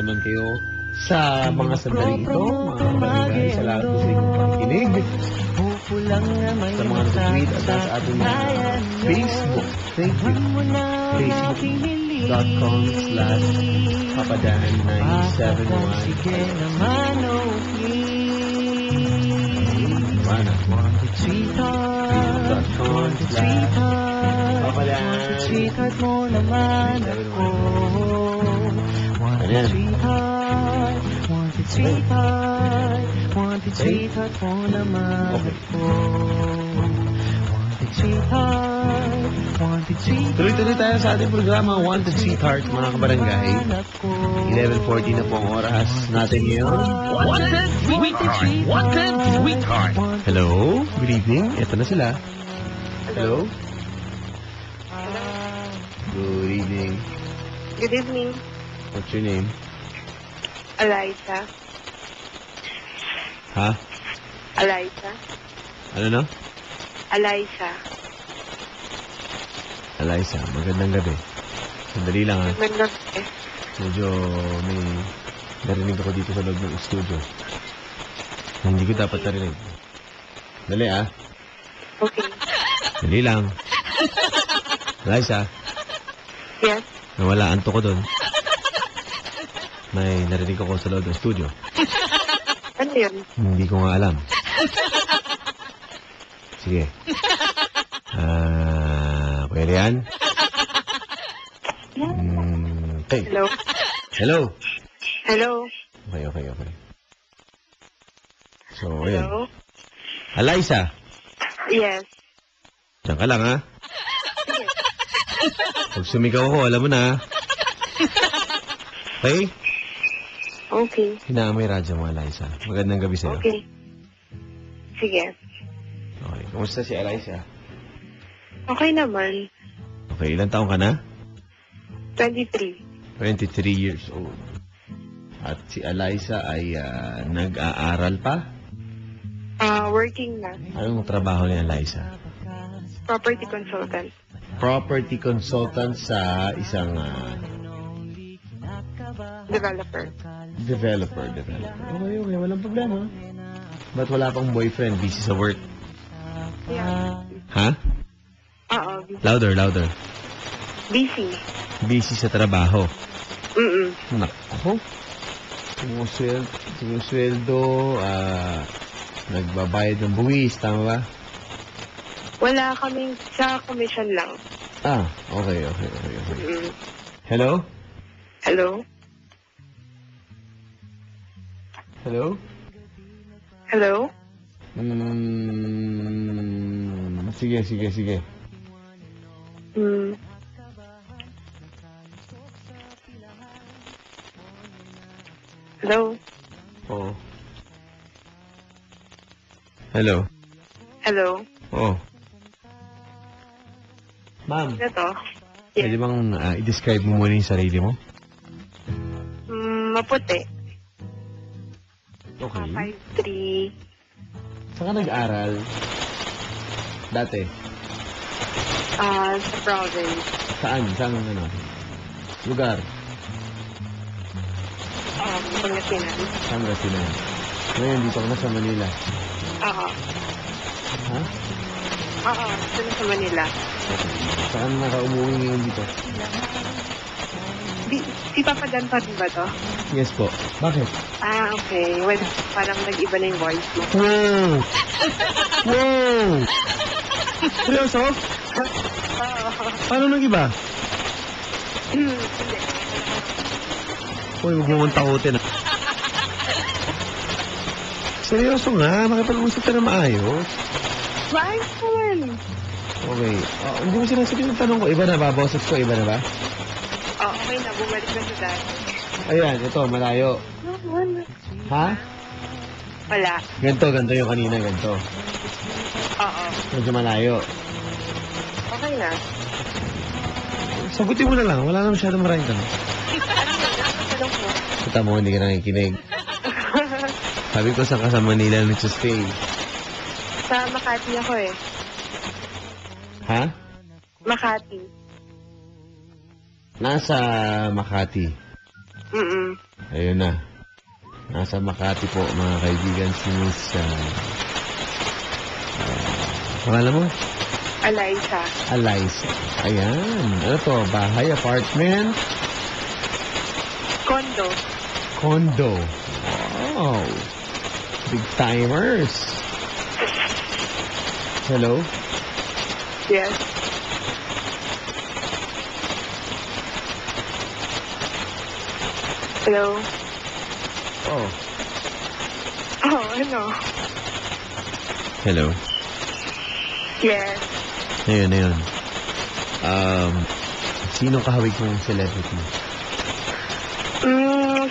man kayo sa mga sandali ito, mga kabarangay, salamat po sa inyong pakikinig. Sa mga nag-tweet at sa ating Facebook. Thank you. Tuloy-tuloy tayo sa ating programa, Wanted Sweetheart, mga kabarangay. 11:40 na po ang oras natin ngayon. Wanted Sweetheart! Wanted Sweetheart! Hello, good evening. Ito na sila. Hello. Good evening. Good evening, What's your name? Eliza. Ha? Eliza. Ano na? Eliza. Eliza, magandang gabi. Sandali lang ha. Magandang Medyo may narinig ako dito sa loob ng studio. Hindi ko dapat narinig. Dali ah. Okay. Dali lang. Eliza, Yes. nawala anto ko doon. May narinig ako sa loob ng studio. Ano yun? Hindi ko nga alam. Sige. Pwede yan? Okay. Hello? Hello. Hello? Okay. So, ayan. Hello? Eliza, Yes. diyan ka lang ha. Pag sumigaw ako, alam mo na. Okay? Okay. Hinaan mo yung radyo mo, Eliza. Magandang gabi sa'yo. Okay. Sige. Okay. Kumusta si Eliza? Okay naman. Okay, ilang taong ka na? 23. 23 years old. At si Eliza ay nag-aaral pa? Working na. Anong trabaho ni Eliza? Property consultant. Property consultant sa isang Developer. developer. Okay, walang problema. Ba't wala pang boyfriend? Busy sa work? Yeah. Ha? Oo. Louder. Busy. Busy sa trabaho. Mm-mm. Nako. Sumusweldo, nagbabayad ng buwis, tama ba? Wala kaming sa commission lang. Okay. Mm. Hello? Hello? Hello? Hello? Sige. Mm. Hello? Oo. Hello? Hello? Oo. Ma'am, Ito? pwede bang i-describe mo muna yung sarili mo? Maputi. Okay. 5'3". Saan ka nag-aral? Dati? Sa province. Saan? Saan ano? Lugar? Pangasinan. Pangasinan. Ngayon, dito ka na sa Manila. Oo. Ha? Oo, ito na sa Manila. Saan naka-umuwi ngayon dito? Si Papa Dan pa rin ba to? Yes po. Bakit? Okay. Well, parang nag-iba na yung voice mo. Wow! Seryoso? Paano nag-iba? Hindi. Uy, huwag mo mong takutin. Seryoso nga, makipag-usap ka na maayos. Maayos naman. Okay. Hindi mo sinasabi yung tanong ko. Iba na ba? Boses ko, iba na ba? Okay na. Bumalik na sa dati. Ayan, ito, malayo. Wala. Ha? Wala. Ganto yung kanina, ganto. Oo. Medyo malayo. Okay na. Sagutin mo na lang. Wala na masyadong maraming tanong. Tanong mo. Kita mo, hindi ka nakikinig. Sabi ko sa ka sa Manila nagsistay. Sa Makati ako eh. Ha? Makati. Nasa Makati. Mm-mm. Ayun na. Nasa Makati po, mga kaibigan, si Miss... pangalan mo? Eliza. Eliza. Ayan. Ano to? Bahay, apartment? Condo. Condo. Wow. Big timers. Hello? Yes. Hello? Oh. Oh, ano? Hello? Yes. Ayun. Sinong kahawig mong celebrity?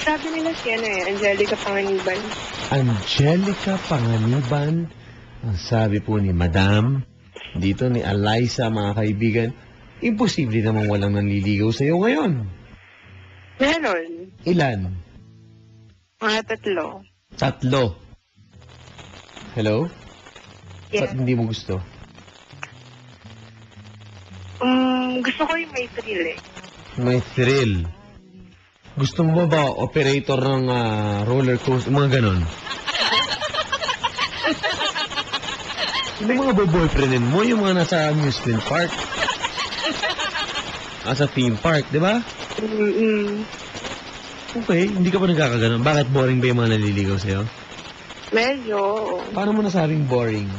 Sabi nila si Angelica Panganiban. Angelica Panganiban. Ang sabi po ni Madam, dito ni Eliza, mga kaibigan, imposible namang walang nanliligaw sa'yo ngayon. Meron. Ilan? Mga 3. 3. Hello? Yes. Ba't hindi mo gusto? Gusto ko yung may thrill eh. May thrill. Gusto mo ba operator ng roller coaster? Mga ganon. Yung mga boyfriendin mo, yung mga nasa amusement park. Nasa theme park, di ba? Okay, hindi ka pa nagkakaganon. Bakit boring ba yung mga naliligaw sa'yo? Medyo. Paano mo nasabing boring?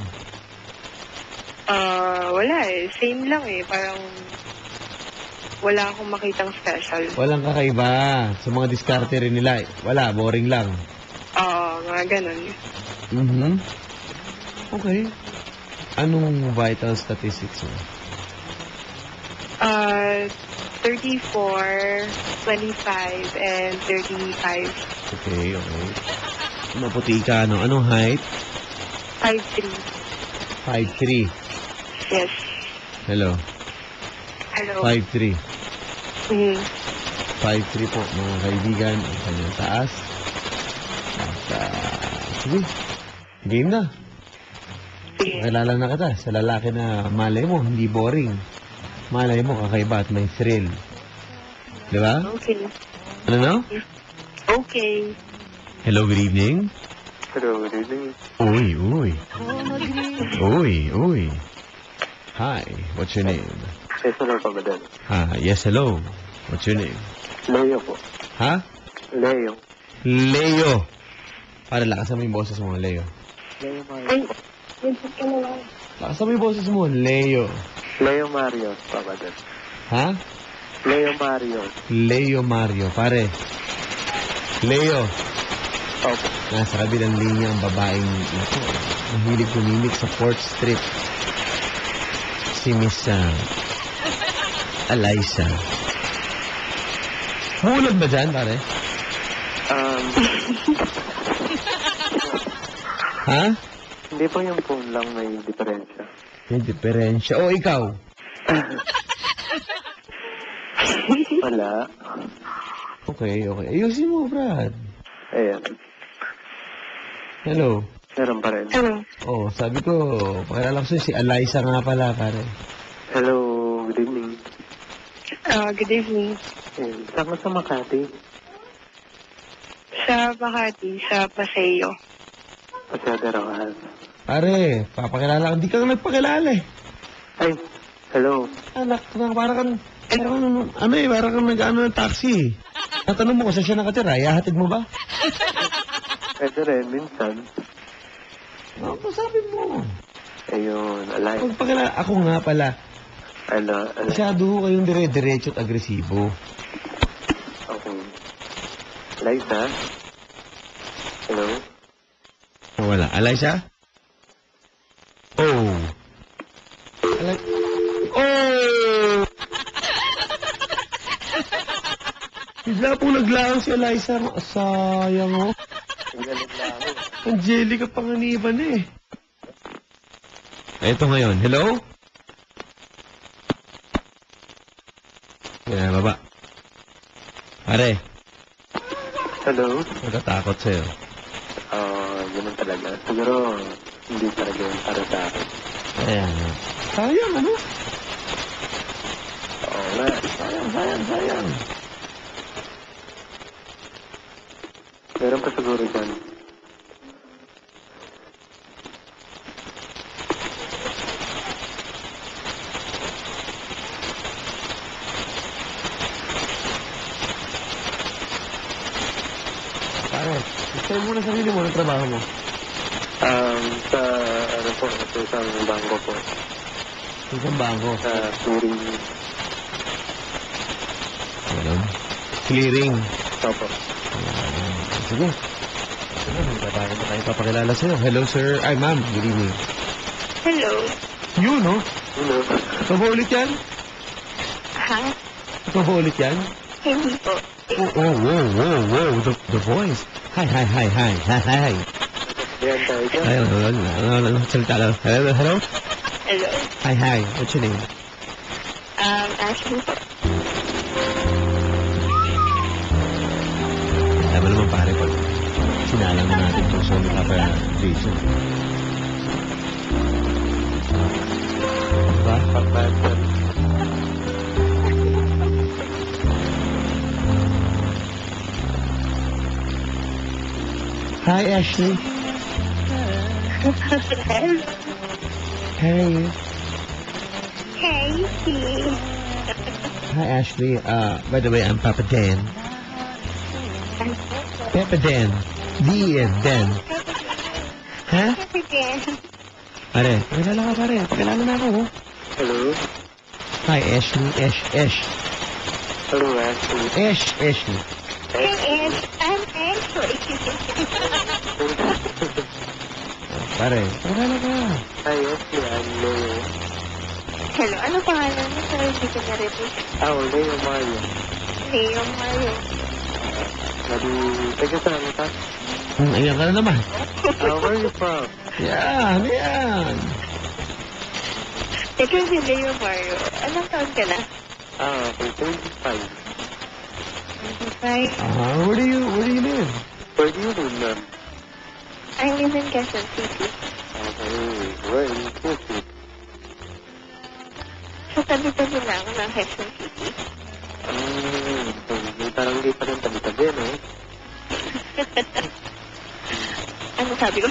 Wala eh. Same lang eh. Parang wala akong makitang special. Walang kakaiba. Sa mga diskarte rin nila, wala, boring lang. Mga ganun. Okay. Anong vital statistics mo? 34, 25, and 35. Okay. Maputi ka, ano? Anong height? 5'3". 5'3". Yes. Hello. Hello. 5'3". 5'3". 5'3 po, mga kaibigan. Ang kanyang taas. At, sige. Game na. Sige. Kilala na kita sa lalaki na malay mo, hindi boring. Malay mo, kakaiba at may thrill. Di ba? Okay. Ano na? Okay. Hello, good evening. Hello, good evening. Uy. Hi, what's your name? Yes, hello pa, madam. Yes, hello. What's your name? Leo po. Ha? Leo. Leo. Para lakasan mo yung boses mo, Leo. Leo Mario. Ay, nag-book ka na lang. Lakasan mo yung boses mo, Leo. Leo Mario pa, madam. Ha? Leo Mario. Leo Mario. Pare. Leo. Opo. Nasa kabilang linya ang babaeng ito. Mahilig kumimik sa 4th Street. Si Miss Eliza. Mulag ba dyan, pare? Ha? Hindi po yung phone lang may diferensya. May diferensya. O, ikaw? Wala. Okay. Ayusin mo, Brad. Ayan. Hello. Meron pa rin. Hello. Oh, sabi ko, pakilala ko sa'yo, si Eliza nga pala, pare. Hello, good evening. Good evening. Ayan. Saan ka sa Makati? Sa Makati, sa Paseo. Pasada Rojas. Pare, papakilala ka. Hindi ka nagpakilala eh. Ay, hello. Anak na, parang nag-ano ng taxi. Natanong mo kung saan siya nakatira, ihahatid mo ba? Pwede rin, minsan. Ano sabi mo? Ayun, alay. Pagpakilala, ako nga pala. Ano. Masyado kayong dire-diretso at agresibo. Okay. Liza? Hello? Wala. Eliza? Oh. Oh! Bigla pong naglaang si Eliza. Sayang oh. Angelica Panganiban eh. Eto ngayon. Hello? Yan, baba. Pare, Hello? natatakot sa'yo. Ganun talaga. Siguro, hindi talaga yun para sa akin. Ayan. Sayang, ano? Oo nga. Sayang. Meron pa siguro dyan. Pare, gusto mo na sarili mo ng trabaho mo. Sa, ano po, sa isang bangko po. Isang bangko. Sa clearing. Ano? Clearing. Opo. Sige. Sige, magkatayo na tayo papakilala sa'yo. Hello, sir. Ay, ma'am. Good evening. Hello. You, no? Hello. Ikaw ba ulit yan? Ha? Ikaw ba ulit yan? Hindi po. Oh, the voice. Hi. Hi. Yan tayo dyan. Hello. Salita lang. Hello. Hello. Hi. What's your name? Ashley po. Alam mo naman pare, pag sinalang na natin itong Sony Papa Jason. Diba? Pagbantan. Hi, Ashley. How are you? Hey. Hi, Ashley. By the way, I'm Papa Dan. Papa Dan. D-E-N, Dan. Ha? Again. Pare, pakilala ka pare. Pakilala na ako. Oh. Hello. Hi, Ashley. Ash. Hello, Ashley. Ashley. I'm Ashley. Pare, pakilala ka. Hi, Ashley. I'm Leo. Hello, ano pangalan mo? Sorry, hindi ko na-repeat. Leo Mario. Leo Mario. Taga saan ka? Ayan ka na naman. Where are you from? Yan. Ito si Leo Mario. Anong taon ka na? Okay, 25. 25. Where do you live? Where do you live, ma'am? I live in Quezon City. Okay, where in Quezon? Sa tabi-tabi lang ng Quezon City. So, may barangay pa rin tabi-tabi, no? Ano sabi ko?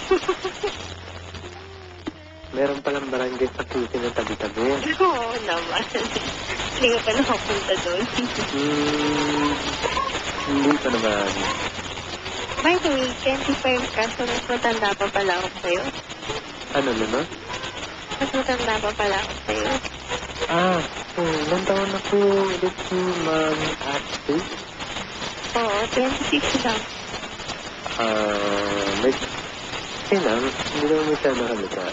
Meron palang barangay sa Quezon ng tabi-tabi. Oo naman. Hindi ka pa nakapunta doon. Hindi pa naman. By the way, 25 ka, so mas matanda pa pala ako sa'yo. Ano naman? Mas matanda pa pala ako sa'yo. Ilang taon na po ulit si Ma'am Ashley? Oo, 26 lang. Hindi naman siya nakalita.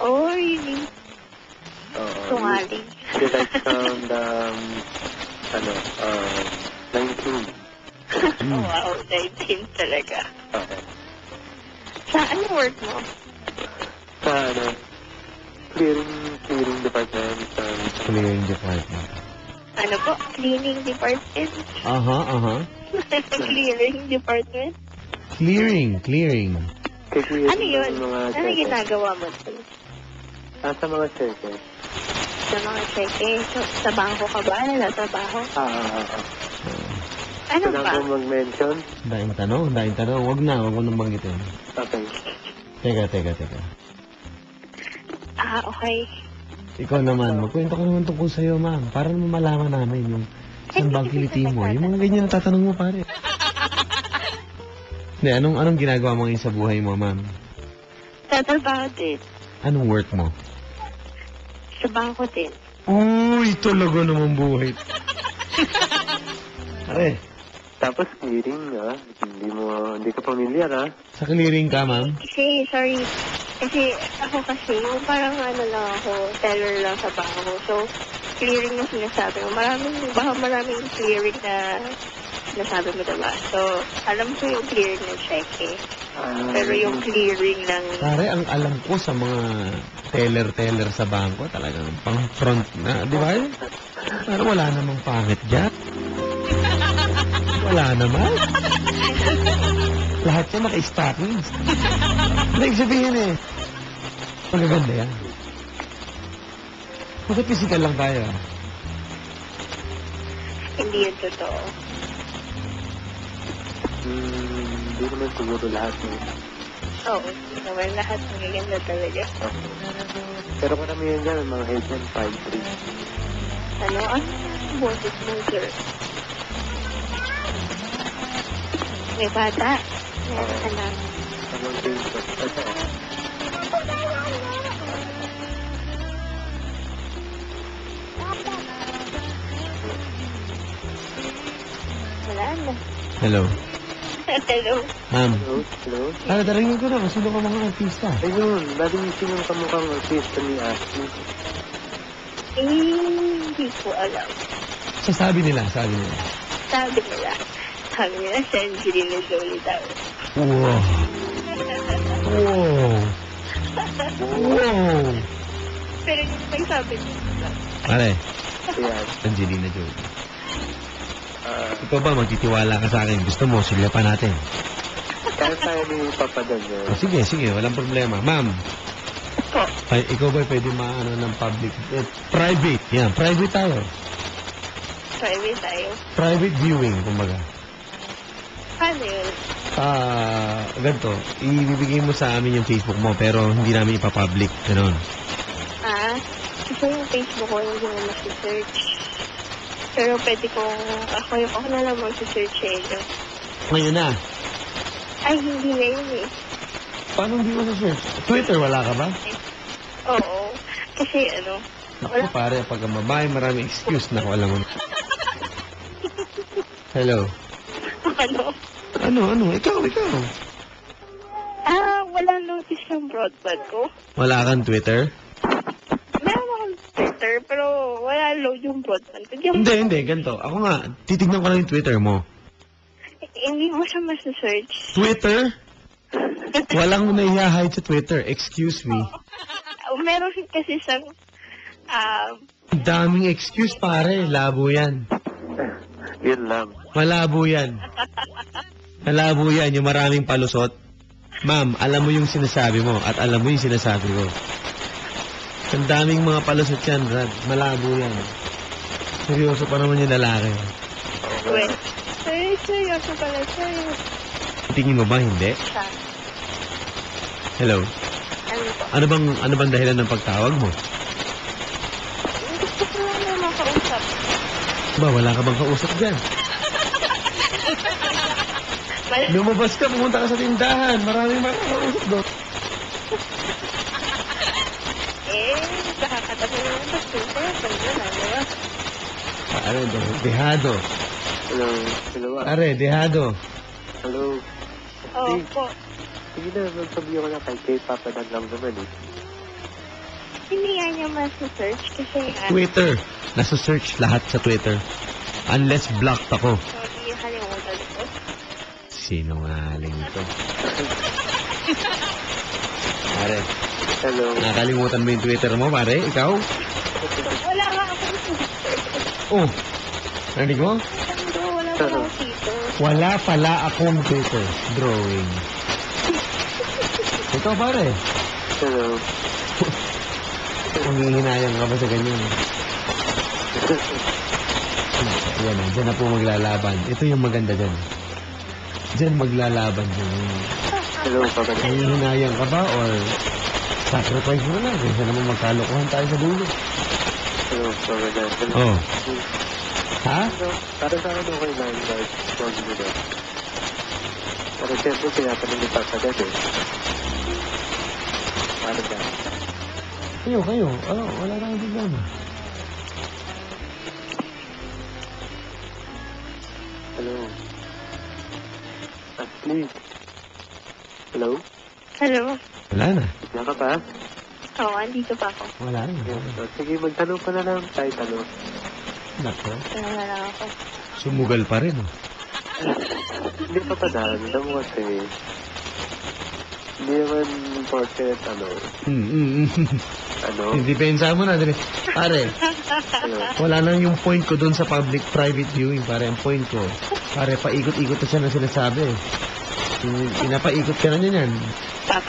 Oh, really? Tungaling. Did I sound, 19? Wow, 19 talaga. Okay. Sa ano work mo? Sa, clearing department. Clearing department. Ano po? Cleaning department? Clearing department? Clearing. Kiklear Ano yun? mga Ano cheque. ginagawa mo doon? Sa mga cheque. Sa mga cheque? So, sa bangko ka ba? Nagtatrabaho? Ano Gusto ba? lang po mag-mention? Daing tanong. Wag mo nang banggitin. Okay. Teka. Okay. Ikaw naman, magkwento ka naman tungkol sa'yo, ma'am. Para naman malaman namin yung saan ba ang kiliti mo. Yung mga ganyan na tatanong mo, pare. Hindi, anong ginagawa mo ngayon sa buhay mo, ma'am? Tatrabaho din. Anong work mo? Sa bangko din. Uy, talaga naman buhay. Pare, Tapos clearing, hindi ka pamilyar, ha? sa clearing ka, ma'am? Sorry. Kasi ako yung parang lang ako, teller lang sa bangko. So, clearing na sinasabi mo. Maraming clearing na sinasabi mo, diba? So, alam ko yung clearing ng cheque. Pero yung clearing ng... Pare, ang alam ko sa mga teller sa bangko, talagang pang front na, di ba? Pero wala namang pangit dyan. Wala naman. Lahat yan naka-stockings. Ibig sabihin magaganda yan. Bakit physical lang tayo? Hindi yun totoo. Hindi naman siguro lahat eh. Oo, hindi naman lahat magaganda talaga. Okay. Pero karamihan dyan, mga head yan, 5'3". Ano? Ano boses mo, sir? May bata. Meron ka lang. Anong Facebook? Wala na. Hello. Hello. Ma'am. Hello? Hello? Narinig ko na kung sino ka mga artista. Ayun, narinig yung kamukhang artista ni Ashley. Hindi ko alam. Sabi nila. Sabi nila si Angelina Jolie daw. Wow. Wow. Wow. Pero yung may sabi nila. Pare, Ayan. Angelina Jolie. Ikaw ba, magtitiwala ka sa akin? Gusto mo, sila pa natin. Kaya tayo ni Papa Dan Oh, sige, walang problema. Ma'am, Po. ay, ikaw ba pwede maano ng public? Private, yan. Private tayo. Private tayo. Private viewing, kumbaga. Paano yun? Ganito, ibibigay mo sa amin yung Facebook mo, pero hindi namin ipapublic. Ganon. Kasi yung Facebook ko, hindi mo masisearch. Pero pwede kong, ako na lang mag-search sa inyo. Ngayon na. Ay, hindi na yun eh. Paano hindi mo sa search? Twitter, wala ka ba? Oo. Kasi Ako pare, pag ang babae, maraming excuse na alam mo. Hello. ano? Ikaw. Wala notice ng broadband ko. Wala kang Twitter? Meron akong Twitter, pero wala load yung broadband ko. Hindi, ganito. Ako nga, titignan ko lang yung Twitter mo. Hindi mo siya masa-search. Twitter? Walang naihahide sa Twitter. Excuse me. Meron kasi siyang, Ang daming excuse, pare. Labo yan. Yun lang. Malabo yan. Malabo yan. Yung maraming palusot. Ma'am, alam mo yung sinasabi mo at alam mo yung sinasabi ko. Ang daming mga palusot yan, Brad. Malabo yan. Seryoso pa naman yung lalaki. well, seryoso pala sa'yo. Tingin mo ba hindi? Siya. Hello? Ano po? Ano bang dahilan ng pagtawag mo? Gusto ko lang na makausap. Ba, wala ka bang kausap dyan? Lumabas ka, pumunta ka sa tindahan. Maraming makakausap doon. Nakakatabi naman sa super. Diba? Ano doon? Dehado. Hello? Are, dehado. Hello? Oo po. Sige na, magsabihin ko na kay Papa Dan lang naman eh. Hindi nga niya masa-search kasi Twitter. Nasa search lahat sa Twitter. Unless blocked ako. sorry, halimutan ko. Sinungaling ito. Pare, Hello? nakalimutan mo yung Twitter mo, pare? Ikaw? Wala nga akong Twitter. Oh, narinig mo? Wala pa akong Twitter. Wala pala akong Twitter. Drawing. Ikaw, pare. Hello? Kung hihinayang ka ba sa ganyan? Yan na, dyan na po maglalaban. Ito yung maganda dyan. Dyan maglalaban dyan. Hello, Papa Dan? Hihinayang ka ba or sacrifice mo na? Kaysa naman magkalokohan tayo sa dulo. Hello, Papa Dan? Hello? Oh. Ha? Para sa akin okay lang guys. Huwag mo na. Pero siyempre, tinatanong ni Papa Dan eh. Para ba? Kayo. Wala na kang problema. Hello? Ashley? Hello? Hello? Wala na. Diyan ka pa? Oo, andito pa ako. Wala na. Sige, magtanong ka na lang. Kahit ano. Nako. Wala na lang ako. Sumugal pa rin. Oh. Hindi pa pa daan. Alam mo kasi, hindi naman important, Depensa mo na. Pare, wala na yung point ko dun sa public-private viewing. Pare, ang point ko. Pare, paikot-ikot na siya na sinasabi. Pinapaikot ka na niyan.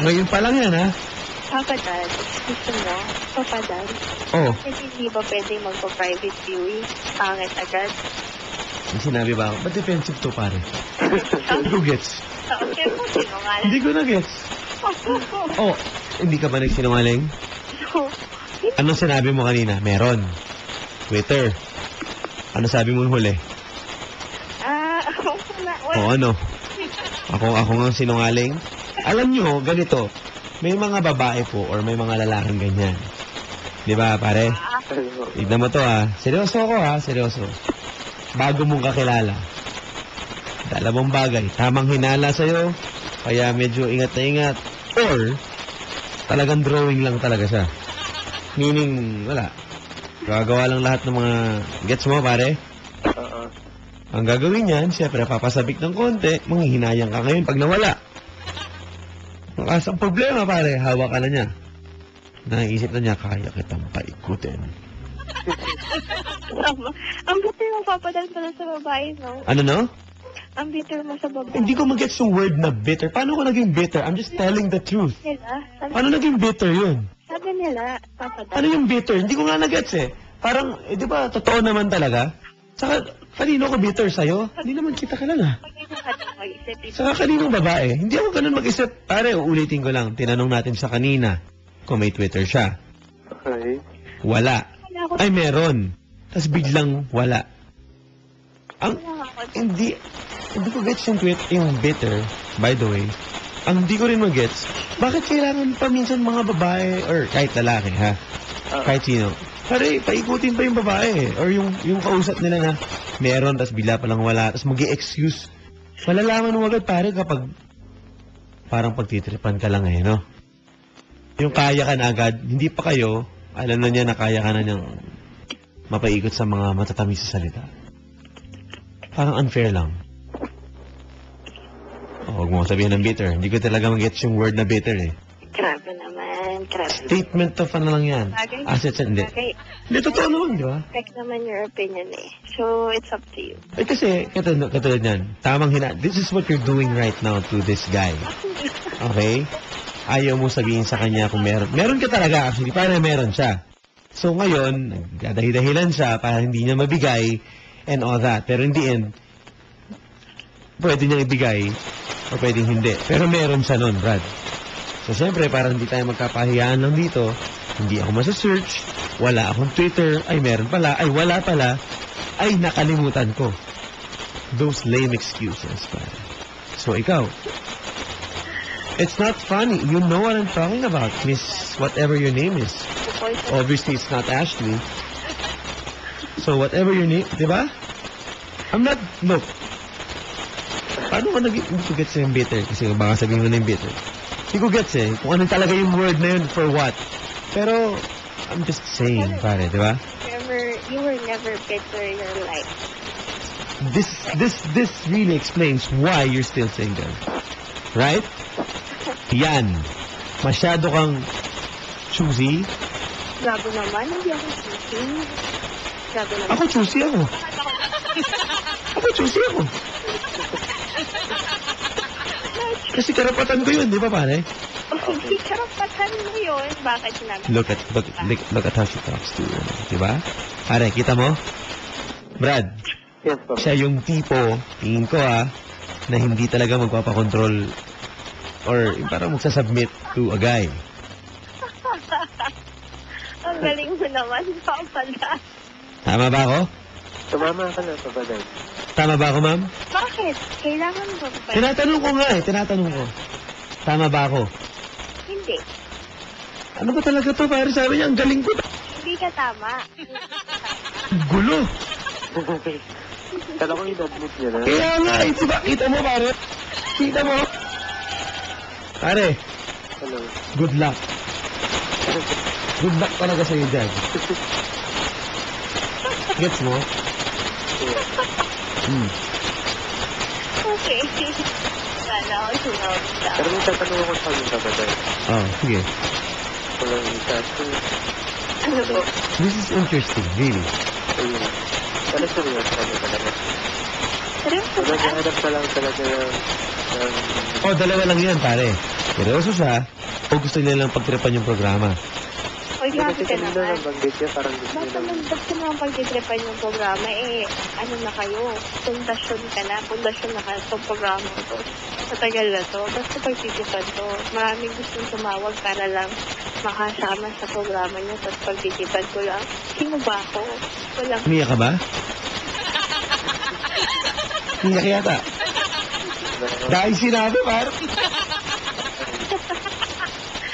Ngayon pa lang yan, ha? Papa Dan, gusto mo? Papa Dan? Oh, Kasi hindi ba pwede magpa-private viewing? Pangit agad. may sinabi ba ako? Ba't defensive to, pare? Who gets? Okay po, sinungaling. Hindi ko na-gets. Oh, hindi ka ba nagsinungaling? So, Anong sinabi mo kanina? Meron. Twitter. Ano sabi mo huli? O ano? Ako nga sinungaling? Alam nyo, ganito. May mga babae po or may mga lalaking ganyan. Di ba, pare? Ano? Tignan mo to ha. Seryoso ako ha, seryoso. Bago mong kakilala. Dalawang bagay. Tamang hinala sa'yo. Kaya medyo ingat na ingat. Or, talagang drawing lang talaga siya. Meaning, wala. Gagawa lang lahat ng mga... Gets mo, pare? Oo. Ang gagawin niyan, siyempre, papasabik ng konti, manghihinayang ka ngayon pag nawala. Ang problema, pare, hawak ka na niya. Naisip na niya, kaya kitang paikutin. Ang bitter mo papadal pala sa babae, no? Ano no? Ang bitter mo sa babae. Hindi ko mag-gets yung word na bitter. Paano ko naging bitter? I'm just telling the truth. Paano naging bitter yun? Sabi nila, papadal. Ano yung bitter? Hindi ko nga na-gets eh. Parang, di ba, totoo naman talaga? Saka, kanino ko bitter sa'yo? Hindi naman kita kilala. Pag ito ka din mag-isip, Saka kaninong babae? Hindi ako ganun mag-isip. Pare, uulitin ko lang. Tinanong natin sa kanina kung may Twitter siya. Okay. Wala. wala ako. Ay, meron. Tapos biglang wala. Ang, Wala ako. hindi ko gets yung tweet, yung bitter, by the way. Ang hindi ko rin mag-gets, bakit kailangan pa minsan mga babae, or kahit lalaki, ha? Kahit sino. Pare, paikutin pa yung babae. Or yung kausap nila na meron, tas bigla palang wala, tas mag-i-excuse. Malalaman mo agad, pare, kapag parang pagtitripan ka lang eh, no? Yung kaya ka na agad, hindi pa kayo, alam na niya na kaya ka na niyang mapaikot sa mga matatamis sa salita. Parang unfair lang. Oh, huwag mo sabihin ng bitter. Hindi ko talaga mag-gets yung word na bitter eh. Grabe naman, grabe. Statement of ano lang yan. Bagay. Assets, hindi. Okay, Hindi, totoo naman, di ba? respect naman your opinion eh. So, it's up to you. Eh kasi, katulad yan, tamang this is what you're doing right now to this guy. Okay? Ayaw mo sabihin sa kanya kung meron. Meron ka talaga, actually, para meron siya. So ngayon, nagdadahilan siya para hindi niya mabigay and all that. Pero in the end, pwede niyang ibigay o pwedeng hindi. Pero meron siya nun, Brad. So siyempre, para hindi tayo magkapahiyaan lang dito, hindi ako masa-search, wala akong Twitter, ay meron pala, ay wala pala, ay nakalimutan ko. Those lame excuses, pare. So ikaw, it's not funny. You know what I'm talking about, Miss whatever your name is. Obviously, it's not Ashley. So whatever your name, di ba? I'm not, look, paano ko hindi ko gets yung bitter? Kasi baka sabihin mo na yung bitter. Hindi ko gets eh, kung ano talaga yung word na yun, for what. Pero, I'm just saying, pare, di ba? You were never bitter in your life. This really explains why you're still single. Right? Yan. Masyado kang choosy. Grabe naman, hindi ako choosing. Grabe naman. Ako choosy ako. Ako choosy ako. Kasi karapatan ko yun, di ba pare? Hindi karapatan mo yun. Bakit sinabi? Look at how she talks to you. Di ba? Pare, kita mo? Brad, Yes, po. siya yung tipo, tingin ko na hindi talaga magpapakontrol or yung parang magsasubmit to a guy. Ang galing mo naman, papala. Tama ba ako? Tumama ka na, papaday. Tama ba ako, ma'am? Bakit? Kailangan mo ba? Tinatanong ko nga eh, tinatanong ko. Tama ba ako? Hindi. Ano ba talaga to? Pare, sabi niya, ang galing ko. Hindi ka tama. Gulo. Kala ko in-admit niya na. Kaya nga, diba? Kita mo, pare? Kita mo? Pare, Ano? good luck. Good luck talaga sa'yo dyan. Gets mo? Okay. Sana ako sunod ka. Pero may tatanong ako sa yung papaday. Oh, sige. Kung lang yung tato. Ano ba? This is interesting, really. Ayun. Pero seryoso ka na talaga. Seryoso ba? Naghahanap ka lang talaga ng... Oh, dalawa lang yan, pare. Seryoso siya, o gusto nila lang pagtripan yung programa. Uy, grabe Kasi ka kanina naman. nabanggit niya parang gusto Ba't niya lang. naman naman pagtitripan yung programa? Eh, ano na kayo? Pundasyon ka na. Pundasyon na kayo sa programa ko. matagal na to. Basta pagtitipan to. Maraming gustong tumawag para lang makasama sa programa niya. Tapos pagtitipan ko lang, sino ba ako? Walang Umiyak ka ba? Umiyak yata. Dahil sinabi, par.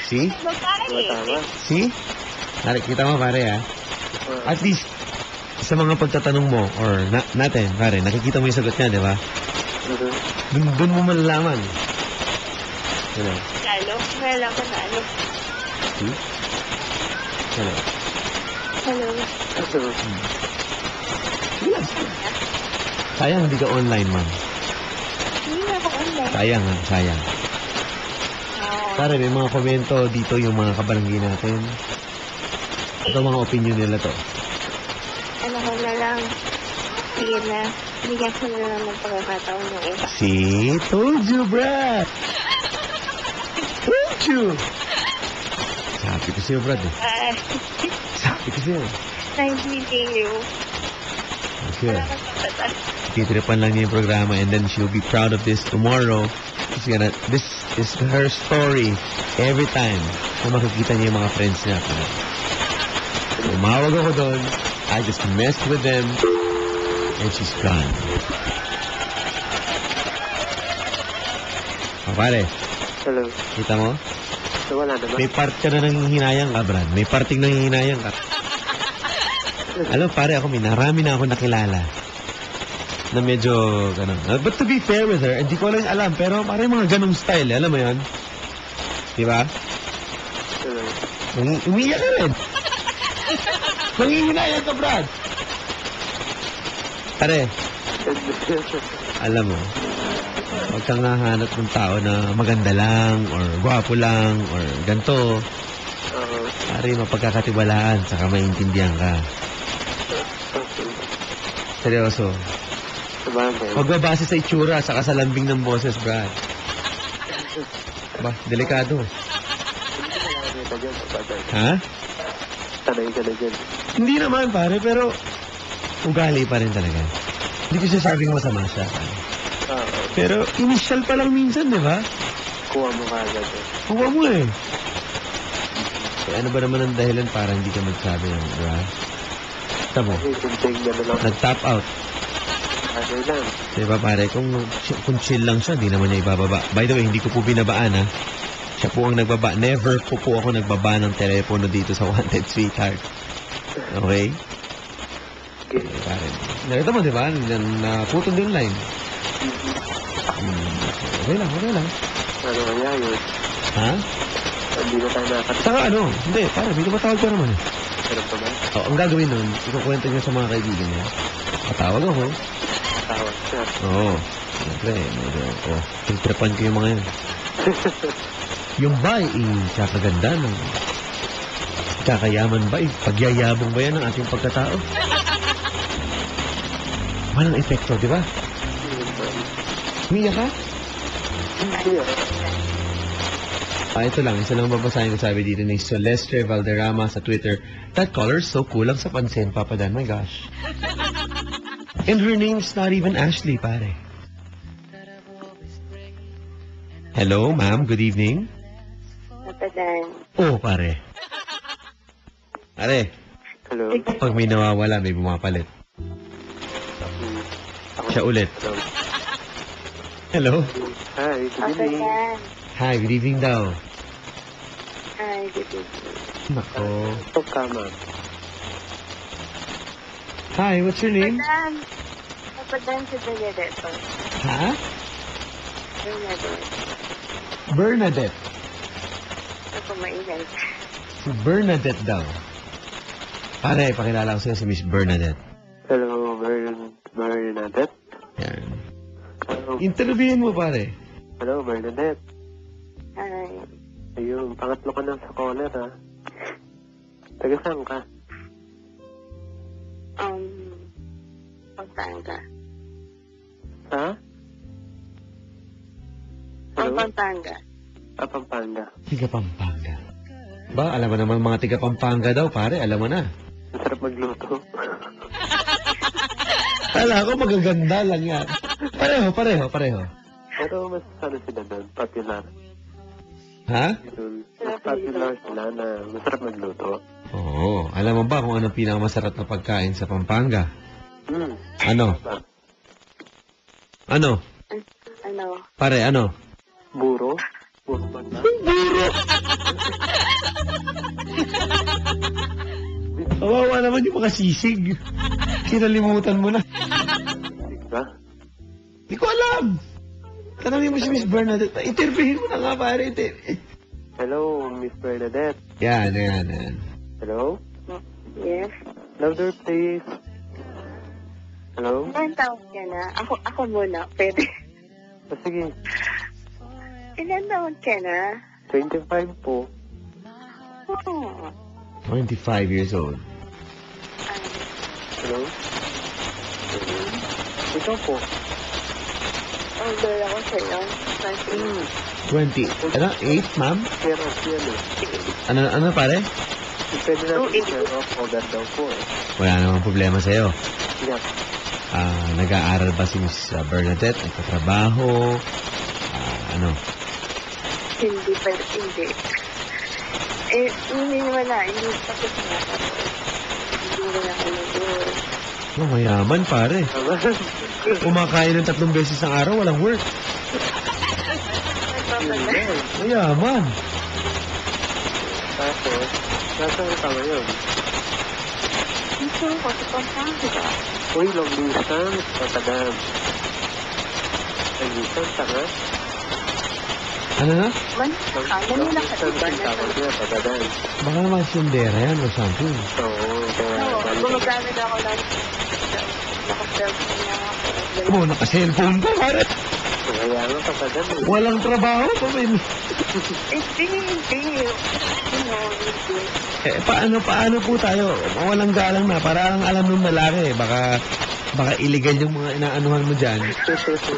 See? babae. Tama. See? Nakikita mo, pare, ha? At least, sa mga pagtatanong mo, or natin, pare, nakikita mo yung sagot niya, di ba? Doon mo malalaman. Ano? Lalo, nalaman na ano. See? Ano? Hello. Sayang, hindi ka online, ma'am. Hindi na ako online. Sayang, ha? Sayang. Pare, may mga komento dito yung mga kabarangay natin. Ito mga opinion nila to. Ano ko na lang. Sige na. Bigyan ko na lang ng pagkakataon ng iba. See? Told you, Brad! Told you! Sabi ko sa'yo, Brad, eh. Sabi ko sa'yo. Nice meeting you. Okay. Salamat sa patas. Titripan lang niya yung programa and then she'll be proud of this tomorrow. This is her story every time na makikita niya yung mga friends niya. Umawag ako doon. I just messed with them and she's gone. Pare, Hello. kita mo? So, wala naman. May part ka na nanghihinayang ka, Brad. May parting nanghihinayang ka. Alam, pare, marami na ako nakilala na medyo, ganun. But to be fair with her, hindi ko lang alam, pero pare mga ganung style, alam mo yan? Di ba? Hello. Umiyak ka rin. Nanghihinayang ka, Brad. Pare, alam mo, huwag kang hahanap ng tao na maganda lang, or gwapo lang, or ganito. Pare, mapagkakatiwalaan, saka maintindihan ka. Seryoso. Sabagay. Magbabase sa itsura, saka sa lambing ng boses, Brad. Ba, delikado. Sanay ka dyan, sabagay. Ha? Sanay ka na dyan. Hindi naman, pare, pero ugali pa rin talaga. Hindi ko sasabing masama siya. Pero initial pa lang minsan, di ba? Kuha mo ka agad eh. Kuha mo eh. Ano ba naman ang dahilan para hindi ka magsabi yan, di ba? Tama mo, Hinting na lang. nag-top out. Ano lang. Di ba pare, kung chill lang siya, di naman niya ibababa. By the way, hindi ko po binabaan ha. Siya po ang nagbaba. Never po ako nagbaba ng telepono dito sa Wanted Sweetheart. Okay? Okay. Pare. Nakita mo, di ba? Naputol yung line. Okay lang, okay lang. Ano kaya yun? Ha? Hindi na tayo nakakatawa. Saka ano? Hindi, pare, may tumatawag ka naman eh. Pero pa ba? Ang gagawin nun, ikukwento niya sa mga kaibigan niya. Patawag ako. Tawag siya. Oo. Siyempre, filtrepan ko yung mga yun. Yung ba, kakaganda ng kakayaman ba, pagyayabong ba yan ng ating pagkatao? Walang epekto, di ba? Umiyak ka? Hindi ah. Ito lang, isa lang babasahin ko sabi dito ni Celeste Valderrama sa Twitter. That color's so cool ang sa pansin, Papa Dan. My gosh. And her name's not even Ashley, pare. Hello, ma'am. Good evening. Napadan. Oh, pare. Pare, Hello. pag may nawawala, may bumapalit. Ako. Siya ulit. Hello. Hello. Hi, good evening. Napadan. Hi, good evening daw. Hi, good evening. Nako. Stop ka, ma'am. Hi, what's your name? Napadan si Benedetto. Ha? Benedetto. Bernadette. Ako maingay. Si Bernadette daw. Pare, pakilala ko sa'yo si Miss Bernadette. Hello, Bernadette. Yan. Hello. Interviewin mo, pare. Hello, Bernadette. Hi. Ayun, pangatlo ka na sa caller, ha? Taga saan ka? Pampanga. Ha? Hello? Pampanga. Pampanga. Tiga Pampanga. Ba, alam mo naman mga tiga Pampanga daw, pare. Alam mo na. Ang sarap magluto. Kala ko magaganda lang yan. Pareho. Pero mas ano sila doon, popular. Ha? Yun, mas popular sila na masarap magluto. Oo. Alam mo ba kung ano pinakamasarap na pagkain sa Pampanga? Ano? Ba? Ano? Ano? Pare, ano? Buro? Buro ba na? Kawawa naman yung mga sisig. Kinalimutan mo na. Ba? Hindi ko alam. Tanongin mo si Miss Bernadette. Interviewin mo na nga, pare. Hello, Miss Bernadette. Yan. Hello? Yes? Louder, please. Hello? Ilan taon ka na? Ako muna. Pwede. Sige, Ilan taon ka na? 25 po. Oo. 25 years old. Hello? Ikaw po. Older ako sa'yo. 20. Ano? 8, ma'am? Share off yan eh. Ano pare? Pwede natin share off order daw po eh. Wala namang problema sa'yo. Yeah. Nag-aaral ba si Miss Bernadette? Nagtatrabaho? Ano? Hindi. Hindi naman na. Hindi tapos na. Hindi na ako nag-work. Oh, mayaman pare. Kumakain ng 3 beses ang araw, walang work. Mayaman. Tapos, nasaan ka ngayon? Gusto ko sa Pampanga. Uy, long distance, patadam. Long distance, tanga. Ano na? Manila ka Long diba? distance, tawag niya, patadam. Baka naman sundera yan o something. Oo, kaya Oo, balik. gumagamit ako ng naka-cellphone niya ako. Oh, naka-cellphone ka pare. Kaya nga, patadam eh. Walang trabaho pa men. Hindi. Paano po tayo? Walang galang na. Parang alam ng malaki. Baka illegal yung mga inaanuhan mo dyan.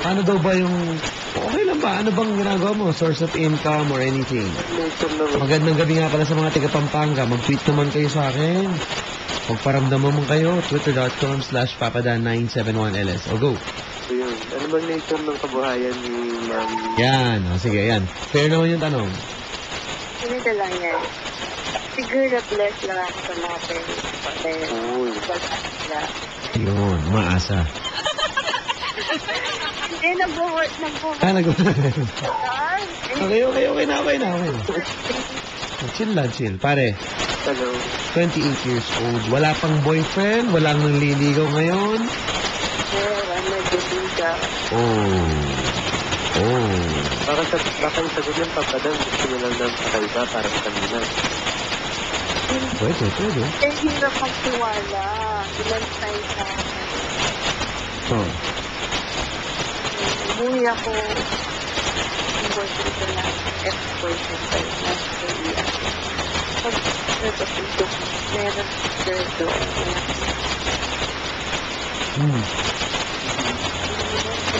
Paano daw ba yung... Okay lang ba? Ano bang ginagawa mo? Source of income or anything? Nature naman. Magandang gabi nga pala sa mga taga Pampanga. Mag-tweet naman kayo sa akin. Magparamdam naman kayo. Twitter.com/papadan971ls. O go. So yun, ano bang nature ng kabuhayan ni Ma'am? Yan. O, sige, yan. Fair naman yung tanong. Ganito lang yan. Siguro blessed lang ako sa mga parents ko. Kaya Uy. wala sila. Yun. Umaasa. Hindi, nag-work. Okay na. Chill lang, chill. Pare, Hello. 28 years old. Wala pang boyfriend? Walang nanliligaw ngayon? Oh. Baka yung sagot ng papadam, gusto mo lang ng kakaiba para sa kanila. Pwede. Eh, hirap magtiwala. Ilan tayo sa akin. Oh. Umuwi ako. Yung boyfriend ko na, ex-boyfriend ko na, Korea. Pag-ito, meron girl doon.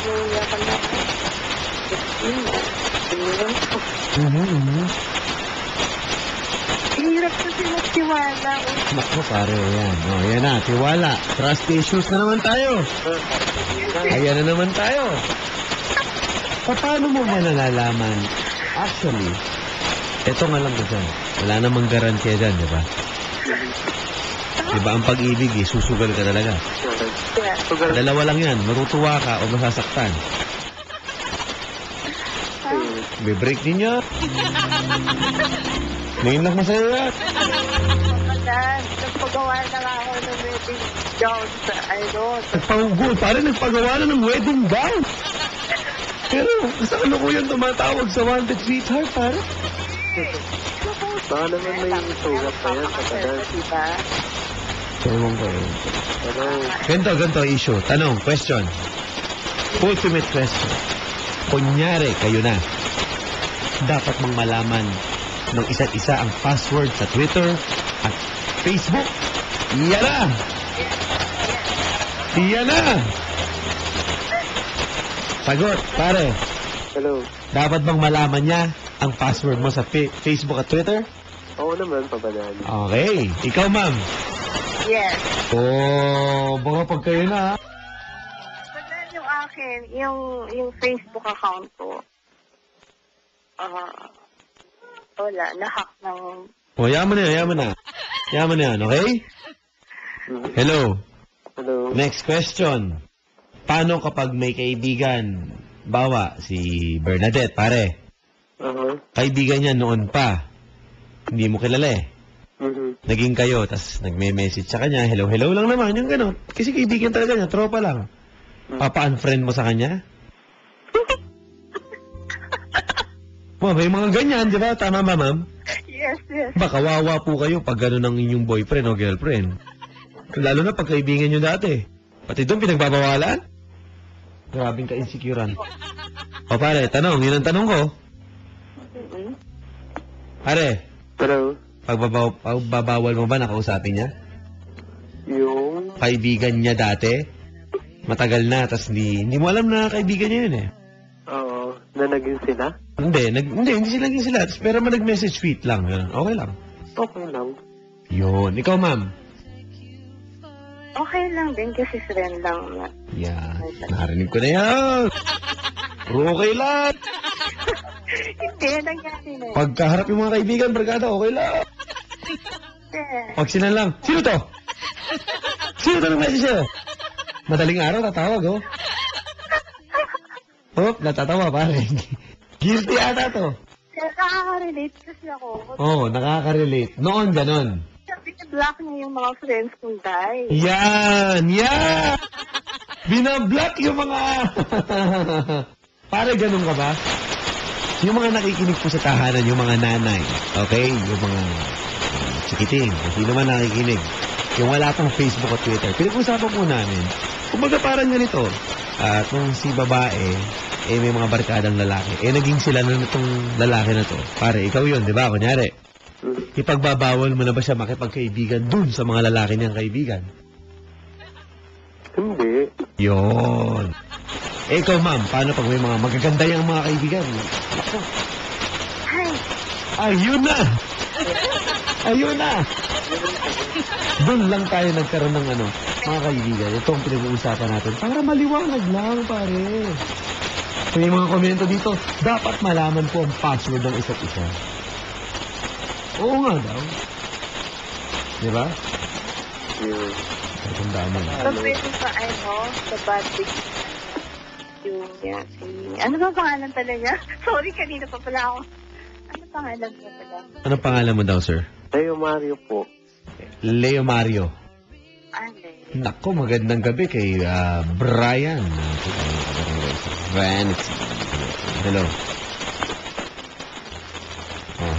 Umuwi ako na. Hirap kasi magtiwala. Naku, pare, yan. Oh, yan na, tiwala. Trust issues na naman tayo. Ayan na naman tayo. Paano mo ba nalalaman? Actually, ito nga lang ko dyan. Wala namang garantiya dyan, di ba? Di ba ang pag-ibig, susugal ka talaga. Kaya, Dalawa lang yan, matutuwa ka o masasaktan. Be-break ninyo. Ngayon lang masaya yan. nagpagawa na lang ako ng wedding gown sa, Nagpagugol, pare nagpagawa na ng wedding gown. Pero, sa kalukuyan tumatawag sa wanted sweetheart, pare. Baka naman may sugat pa yan, papadam. diba? Ewan ko eh. Hello. Ganto issue. Tanong, question. Ultimate question. Kunyari, kayo na. Dapat mang malaman ng isa't isa ang password sa Twitter at Facebook. Iyan na! Iyan na! Sagot, pare. Hello. Dapat bang malaman niya ang password mo sa Facebook at Twitter? Oo naman, papadam. Okay. Ikaw, ma'am. Yes. Oh, baka pag kayo na, ha? But then yung akin, yung Facebook account ko, wala, na-hack ng... O, yaman na, yaman na. Yaman na yan, okay? Hello. Hello. Next question. Paano kapag may kaibigan, bawa, si Bernadette, pare, kaibigan niya noon pa, hindi mo kilala eh. Naging kayo, tas nagme-message sa kanya, hello, hello lang naman, yung gano'n. Kasi kaibigan talaga niya, tropa lang. Papa-unfriend mo sa kanya? May mga ganyan, di ba? Tama ba, ma'am? Yes. Baka wawa po kayo pag gano'n ang inyong boyfriend o girlfriend. Lalo na pag kaibigan nyo dati. Pati doon pinagbabawalan? Grabing ka-insecurean. O pare, tanong, yun ang tanong ko. Pare, Hello. pagbabawal mo ba nakausapin niya? Yung... Kaibigan niya dati? Matagal na, tas hindi mo alam na kaibigan niya yun eh. Oo. Na naging sila? Hindi sila naging sila. Pero nag-message sweet lang. Yun. Okay lang. Okay lang. Yun. Ikaw, ma'am? Okay lang din kasi friend lang na. Yan. Narinig ko na yan. Okay lang. Hindi, nangyari na. Pagkaharap yung mga kaibigan, barkada, okay lang. Pag lang, sino to? Sino to ng message sa'yo? Madaling araw, tatawag, oh. Oh, natatawa, pare. Guilty ata to. Nakaka-relate kasi ako. Oo, nakaka-relate. Noon, ganon. Block niya yung mga friends kong guys. Yan! Binablock yung mga... Pare, ganun ka ba? Yung mga nakikinig po sa tahanan, yung mga nanay, okay? Yung mga chikiting, kung sino man nakikinig. Yung wala pang Facebook at Twitter. Pinag-usapan po namin. Kumbaga parang ganito. Kung si babae, may mga barkadang lalaki. Naging sila na itong lalaki na to. Pare, ikaw yun, di ba? Kunyari, ipagbabawal mo na ba siya makipagkaibigan dun sa mga lalaki niyang kaibigan? Hindi. Yun. Ikaw, ma'am, paano pag may mga magaganda yung mga kaibigan? Ako. Ayun na! Doon lang tayo nagkaroon ng mga kaibigan. Ito ang pinag-uusapan natin. Para maliwanag lang, pare. May mga komento dito, dapat malaman po ang password ng isa't isa. Oo nga daw. Di ba? Yun. Tandaan mo lang. Pag-pwede pa, sa bad week, ano ba pangalan pala niya? Sorry, kanina pa pala ako. Ano pangalan mo pala? Anong pangalan mo daw, sir? Leo Mario po. Leo Mario. Ano? Nako, magandang gabi kay Brian. Vanity. Hello.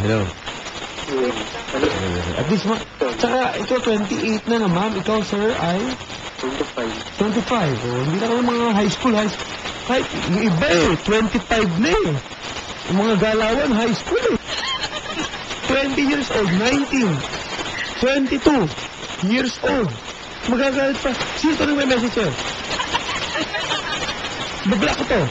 Hello. Yun. At least, tsaka ito, 28 na na, ma'am. Ikaw, sir, ay 25. 25. Hindi na kayo mga high school. Kahit yung iba 25 na eh. Yung mga galawan, high school eh. 20 years old, 19, 22 years old. Magagalit pa. Sino ito nang may message sa'yo? Bablock ko to.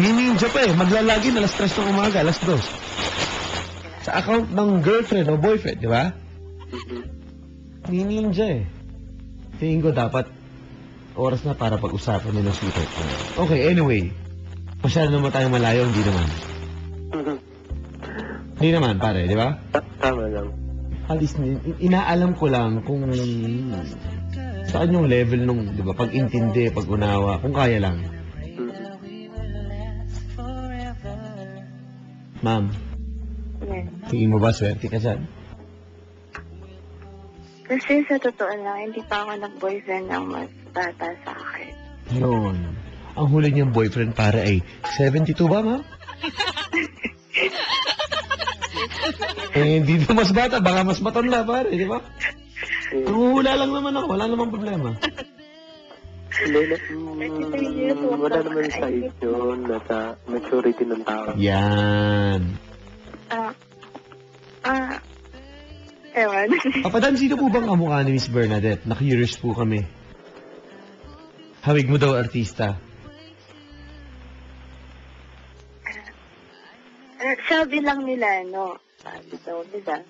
Nininja pa eh. Maglalagin alas 3 ng umaga, alas 2. Sa account ng girlfriend o boyfriend, di ba? Nininja eh. Tingin ko dapat oras na para pag-usapan nila sweetheart ko. Okay, anyway. Masyado naman tayong malayo, hindi naman. Hindi naman, pare, di ba? Tama lang. At least, inaalam ko lang kung saan yung level nung, di ba, pag-intindi, pag-unawa, kung kaya lang. Ma'am, tingin mo ba swerte ka dyan? Kasi sa totoo lang, hindi pa ako nag-boyfriend ng mas bata sa akin. Yun. Ang huli niyang boyfriend para ay 72 ba, ma'am? Hindi na mas bata, baka mas matanda pare, di ba? Hula lang naman ako, wala namang problema. Wala naman sa yun, nasa maturity ng tao. Yan. Ewan. Papadan, sino po bang kamukha ni Miss Bernadette? Na-curious po kami. Hawig mo daw artista. Sabi lang nila, sabi daw nila,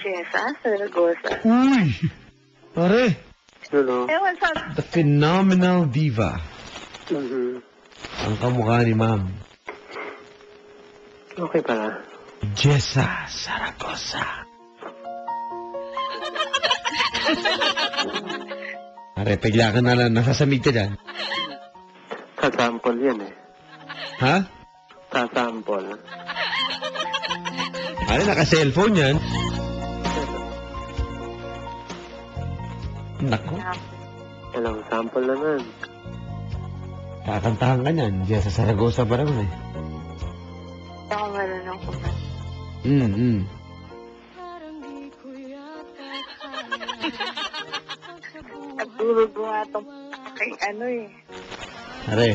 Jessa Saragosa. Uy! Pare, Hello. Ewan sa... The phenomenal diva. Mhm. Ang kamukha ni ma'am. Okay pala. Jessa Zaragoza. Pare, pigla ka na lang. Nasasamig ka dyan. Sasample yan eh. Ha? Sasample. Pare, naka-cellphone yan. Nako. Ilang sample naman. Kakantahan ka niyan. Jessa Zaragoza pa naman eh. Ako marunong kumanta. Nagtulog ko nga itong kay ano eh. Pare,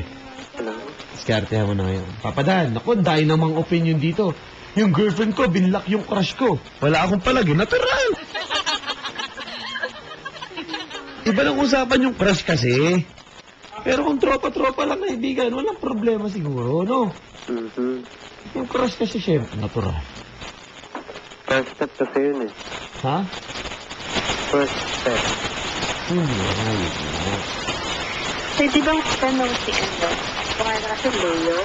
Hello. diskartehan mo na ngayon. Papadan, naku, dahil namang opinion dito. Yung girlfriend ko, binlock yung crush ko. Wala akong palagi, natural. Iba lang usapan yung crush kasi. Pero kung tropa-tropa lang kaibigan, walang problema siguro, no? Mhm. Yung crush kasi, syempre, natural. First step kasi yun eh. Ha? First step. Hindi ako Pwede bang tanong si ano? Pangalan kasi Leo.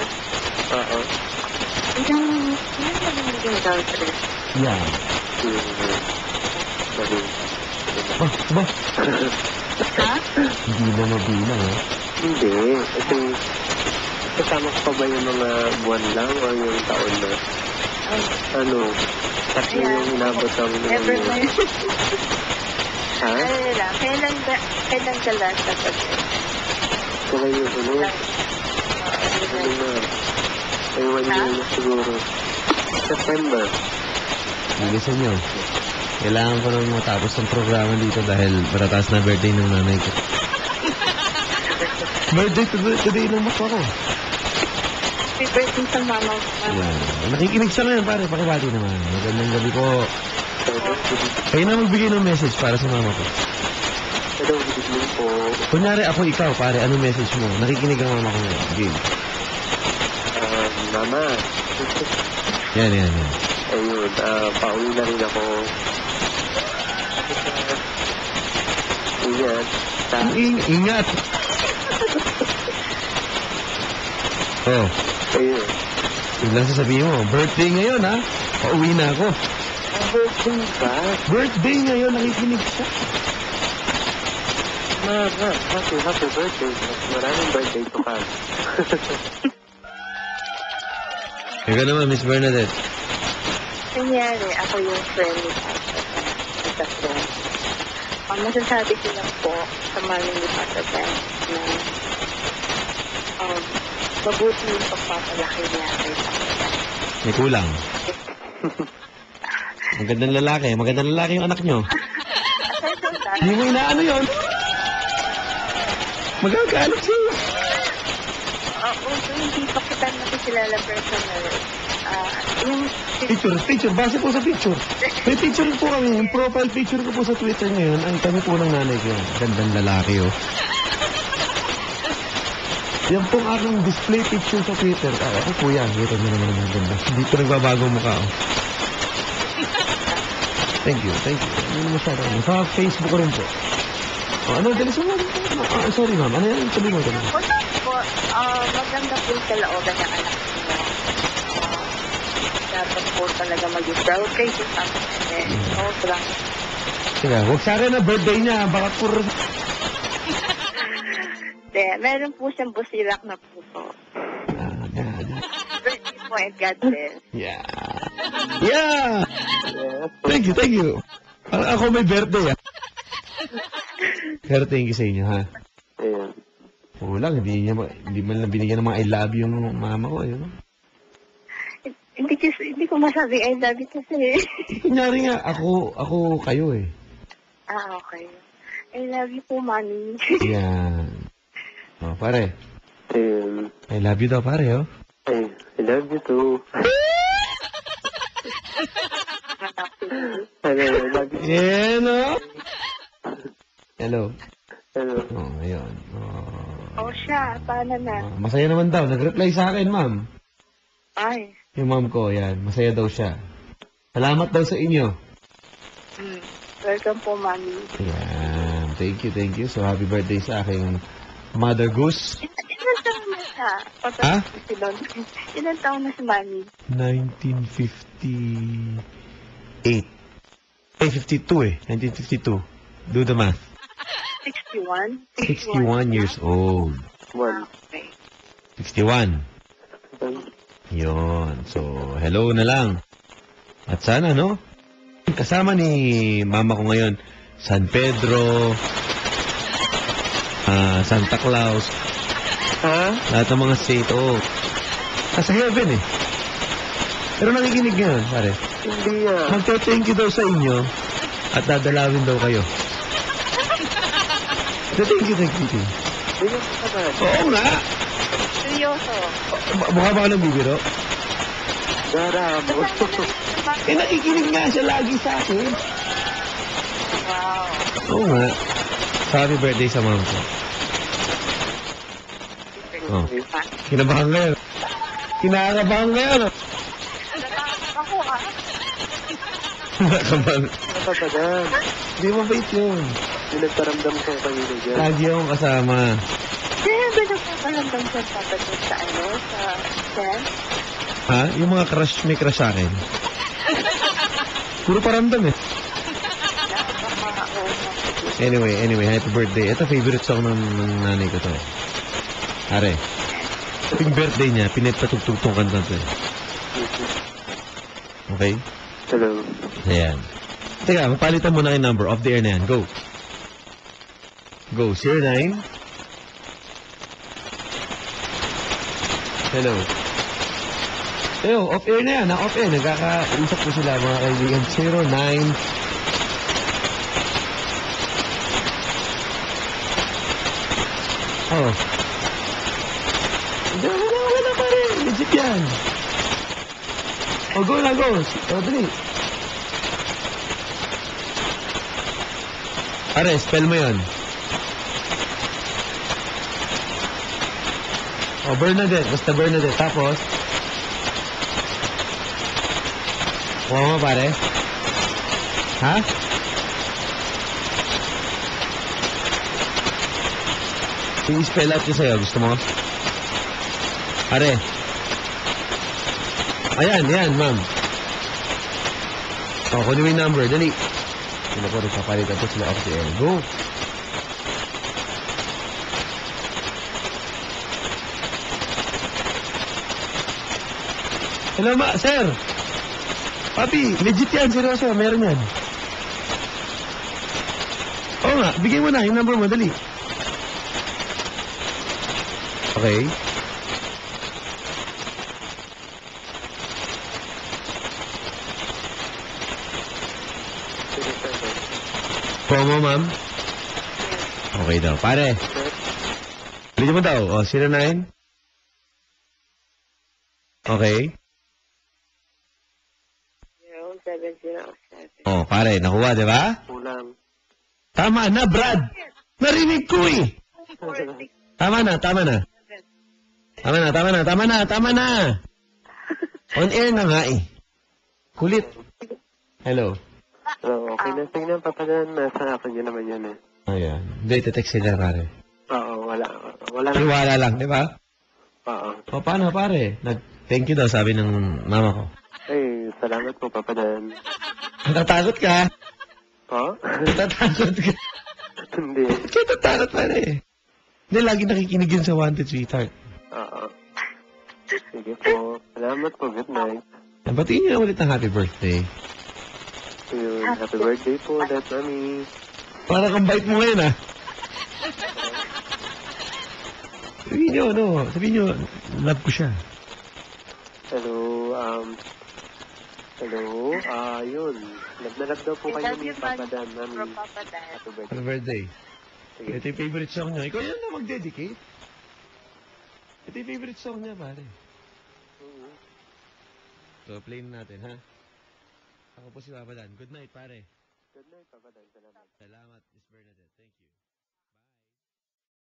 Oo. Isang, ano ba yung naging girlfriend? Yan. Mhm. Mali. Ba? Ha? Hindi na mabilang, eh. Hindi. Kasi, kasama ko pa ba yung mga buwan lang o yung taon na? Ay, Ano? Tatlo yung inabot namin ng never mind. Ha? Ano lang, kailan ka last na pag- Kaya yung sunod. Ano na? Ay, 1 year na siguro. September. Bilisan nyo. Kailangan ko nang matapos ng programa dito dahil baratas na birthday ng nanay ko. Birthday today ng mako ko. Happy birthday sa mama ko. Yan. Nakikinig sa ngayon, pare. Pakibati naman. Magandang gabi po. Kayo na magbigay ng message para sa mama ko. Hello, good evening po. Kunyari ako ikaw, pare. Anong message mo? Nakikinig ang mama ko ngayon. Game. Mama. Yan. Ayun, pauwi na rin ako. Ingat. Ingat. Oh, Ayun. yun lang sasabihin mo. Birthday ngayon, ha? Pauwi na ako. Ang birthday ba? Birthday ngayon, nakikinig siya. Mama, happy birthday. Maraming birthday to come. Ikaw naman, Miss Bernadette. Nangyari, ako yung friend ni Papa Ben. Ang masasabi ko lang po sa mami ni Papa Ben na mabuti yung pagpapalaki niya kay Papa Ben. May kulang. Magandang lalaki yung anak nyo. Aside from that, Hindi mo inaano yun. Magagalit siya. although hindi pa kita nakikilala personal, yung Picture. Base po sa picture. May picture po kami. Yung profile picture ko po sa Twitter ngayon. Ay, kami po ng nanay ko. Gandang lalaki, oh. Yan pong aking display picture sa Twitter. Ako po yan. Kita nyo naman ang ganda. Hindi ko nagbabago mukha, oh. Thank you. Hindi na masyado. Sa Facebook ko rin po. Oh, ano? Dali sa mga. Sorry, ma'am. Ano yan? Sabi mo. una po, maganda po yung kalooban ng anak niya. Dapat po talaga mag-proud kayo sa Papa Ben. Sobrang Sige, huwag sa akin na birthday niya. Baka puro... meron po siyang busilak na puso. Yan. Birthday po and God bless. Yeah. Yeah. Thank you. Parang ako may birthday, ah. Pero thank you sa inyo, ha? Ayun. Kulang, hindi man lang binigyan ng mga I love you yung mama ko, ayun. Hindi ko masabi I love you kasi. Kunyari nga, ako kayo, eh. Okay. I love you po, Mami. Yan. Oh, pare. Ayun. I love you daw, pare, oh. Ay, I love you too. Hello, I love you. Yan, oh. Hello. Hello. Oh, ayun. Oh, siya. Paano na? Masaya naman daw. Nag-reply sa akin, ma'am. Ay. Yung ma'am ko, yan. Masaya daw siya. Salamat daw sa inyo. Welcome po, Mami. Yan. thank you, thank you. So, happy birthday sa aking Mother Goose. Ilan taon na siya? Ha? Ilan taon na si Manny? 1958. Eh, 52 eh. 1952. Do the math. 61? 61 years old. One. Okay. 61. Yon. So, hello na lang. At sana, no? Kasama ni mama ko ngayon, San Pedro, Santa Claus, Ha? lahat ng mga saint, nasa heaven eh. Pero nakikinig ngayon, pare. Hindi ah. Magte-thank you daw sa inyo at dadalawin daw kayo. Thank you. Hindi ka pa ba? Oo nga. Seryoso. Mukha ba ka nang bibiro? Dara mo. Eh, nakikinig nga siya lagi sa akin. Wow. Oo nga. So, happy birthday sa mom ko. Oh. Kinabahan ka yan. Kinakabahan ka yan. Ako Kinakabahan. Papadan. Di mabait yun. Pinagparamdam ko kayo na dyan. Lagi akong kasama. Kaya ba nagpaparamdam sa papatid sa sa Jen? Ha? Yung mga crush, may crush sa akin. Puro paramdam eh. Anyway, happy birthday. Ito, favorite song ng nanay ko to. Are. Yung birthday niya, pinagpatugtog tong kanta to eh. Okay? Hello. Ayan. Teka, mapalitan mo na yung number. Off the air na yan. Go. Go. 09. Hello. Hello, off air na yan. Off air. Nagkakausap ko sila mga kaibigan. 09. Oh. Wala pa rin. Legit yan. Oh, go na, go. Oh, dali. Are, spell mo yun. Oh, Bernadette. Basta Bernadette. Tapos, kuha mo, pare. Ha? I-spell out ko sa'yo. Gusto mo? Are. Ayan, ma'am. Oh, kunin mo yung number. Dali. Sila po, nagpapalitan po sila off the air. Go. Hello, sir. Papi, legit yan. Seryoso, meron yan. Oo nga, bigay mo na yung number mo. Dali. Okay. Promo, ma'am? Okay daw. Pare. Bili mo daw. O, 09. Okay. 0707. O, pare. Nakuha, di ba? Kulang. Tama na, Brad. Narinig ko eh. Tama na. On air na nga eh. Kulit. Hello. Oh, okay na. Tingnan, papadan. Nasa akin yun naman yan eh. Ayan. Hindi, text sila, pare. Oo, wala. Wala na. Iwala lang, di ba? Oo. O, paano, pare? Thank you daw, sabi ng mama ko. Ay, salamat po, papadan. Natatakot ka? Po? Natatakot ka? Hindi. Kaya natatakot, pare. Hindi, lagi nakikinig yun sa Wanted Sweetheart. Oo. Sige po. Salamat po. Good night. Batiin niyo na ulit ang happy birthday. Yun. Happy birthday po, Dad Mami. Para kang bait mo ngayon, ah. Sabihin niyo, sabihin niyo, love ko siya. Hello, yun. Nagnalag daw po kayo ni Papadan, Mami. Happy birthday. Happy birthday. Sige. Ito yung favorite song niya. Ikaw yan na mag-dedicate. Ito yung favorite song niya, pare. So, play na natin, ha? Ako po si Papa Dan. Good night, pare. Good night, Papadan. Salamat. Salamat, Miss Bernadette. Thank you.